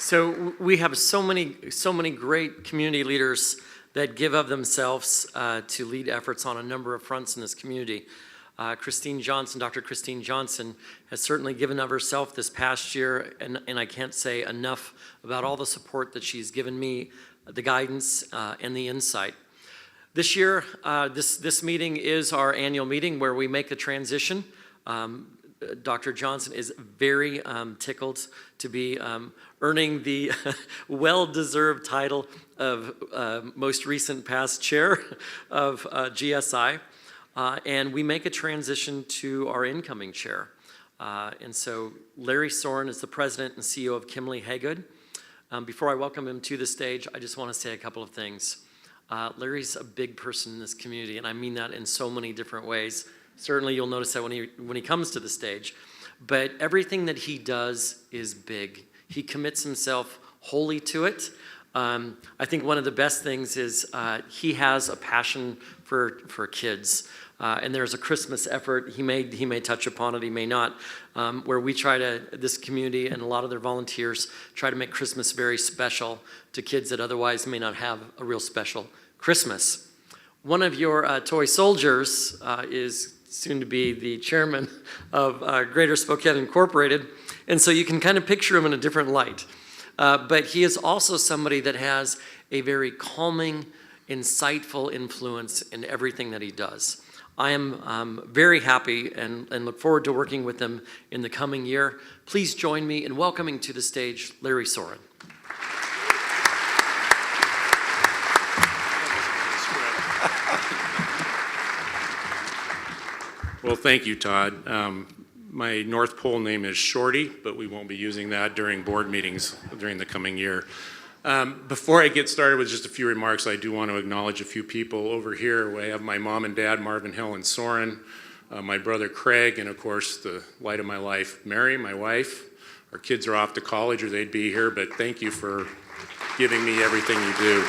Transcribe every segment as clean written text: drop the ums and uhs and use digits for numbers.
So we have so many great community leaders that give of themselves to lead efforts on a number of fronts in this community. Dr. Christine Johnson has certainly given of herself this past year, and I can't say enough about all the support that she's given me, the guidance and the insight. This year, this meeting is our annual meeting where we make the transition. Dr. Johnson is very tickled to be earning the well-deserved title of most recent past chair of GSI. And we make a transition to our incoming chair. And so Larry Soehren is the president and CEO of Kiemle Hagood. Before I welcome him to the stage, I just want to say a couple of things. Larry's a big person in this community, and I mean that in so many different ways. Certainly you'll notice that when he comes to the stage. But everything that he does is big. He commits himself wholly to it. I think one of the best things is he has a passion for kids. And there's a Christmas effort, he may touch upon it, he may not, where we try to, this community and a lot of their volunteers try to make Christmas very special to kids that otherwise may not have a real special Christmas. One of your toy soldiers is soon to be the chairman of Greater Spokane Incorporated, and so you can kind of picture him in a different light. But he is also somebody that has a very calming, insightful influence in everything that he does. I am very happy and look forward to working with him in the coming year. Please join me in welcoming to the stage Larry Soehren. Well, thank you, Todd. My North Pole name is Shorty, but we won't be using that during board meetings during the coming year. Before I get started with just a few remarks, I do want to acknowledge a few people over here. I have my mom and dad, Marvin, Helen Soehren, my brother Craig, and of course the light of my life, Mary, my wife. Our kids are off to college or they'd be here, but thank you for giving me everything you do.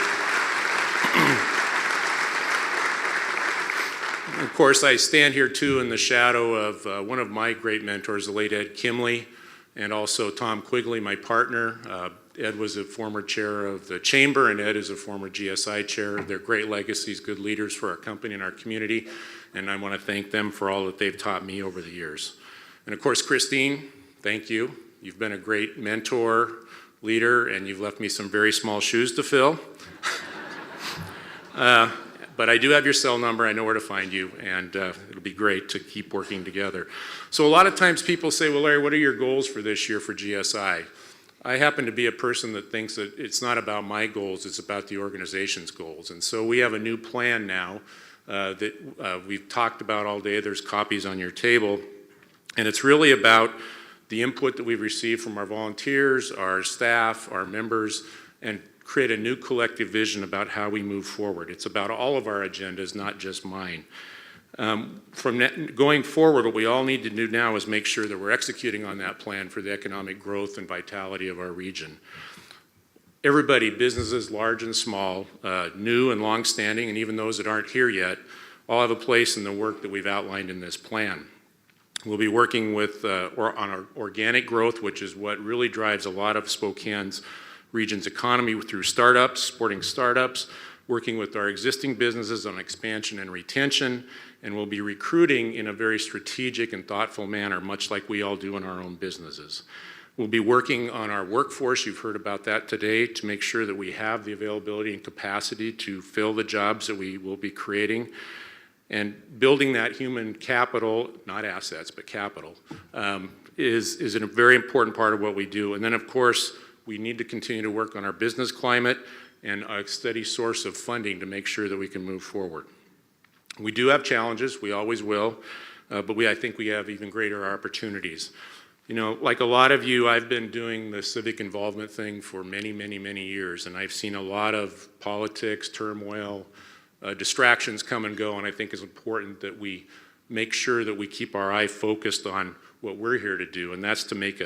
Of course, I stand here too in the shadow of one of my great mentors, the late Ed Kiemle, and also Tom Quigley, my partner. Ed was a former chair of the chamber, and Ed is a former GSI chair. They're great legacies, good leaders for our company and our community, and I want to thank them for all that they've taught me over the years. And of course, Christine, thank you. You've been a great mentor, leader, and you've left me some very small shoes to fill. But I do have your cell number, I know where to find you, and it'll be great to keep working together. So a lot of times people say, well, Larry, what are your goals for this year for GSI? I happen to be a person that thinks that it's not about my goals, it's about the organization's goals. And so we have a new plan now that we've talked about all day. There's copies on your table. And it's really about the input that we've received from our volunteers, our staff, our members, and create a new collective vision about how we move forward. It's about all of our agendas, not just mine. Going forward, what we all need to do now is make sure that we're executing on that plan for the economic growth and vitality of our region. Everybody, businesses large and small, new and long-standing, and even those that aren't here yet, all have a place in the work that we've outlined in this plan. We'll be working with on our organic growth, which is what really drives a lot of Spokane's region's economy through startups, supporting startups, working with our existing businesses on expansion and retention, and we'll be recruiting in a very strategic and thoughtful manner, much like we all do in our own businesses. We'll be working on our workforce, you've heard about that today, to make sure that we have the availability and capacity to fill the jobs that we will be creating. And building that human capital, not assets, but capital, is a very important part of what we do. And then, of course, we need to continue to work on our business climate and a steady source of funding to make sure that we can move forward. We do have challenges, we always will, but I think we have even greater opportunities. You know, like a lot of you, I've been doing the civic involvement thing for many, many, many years, and I've seen a lot of politics, turmoil, distractions come and go, and I think it's important that we make sure that we keep our eye focused on what we're here to do, and that's to make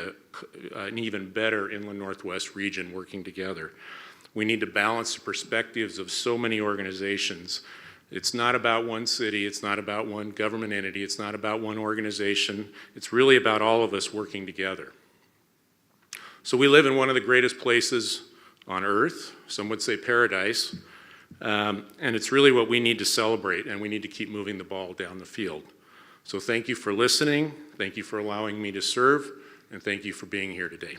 an even better Inland Northwest region working together. We need to balance the perspectives of so many organizations. It's not about one city, it's not about one government entity, it's not about one organization. It's really about all of us working together. So we live in one of the greatest places on earth, some would say paradise, and it's really what we need to celebrate, and we need to keep moving the ball down the field. So thank you for listening, thank you for allowing me to serve, and thank you for being here today.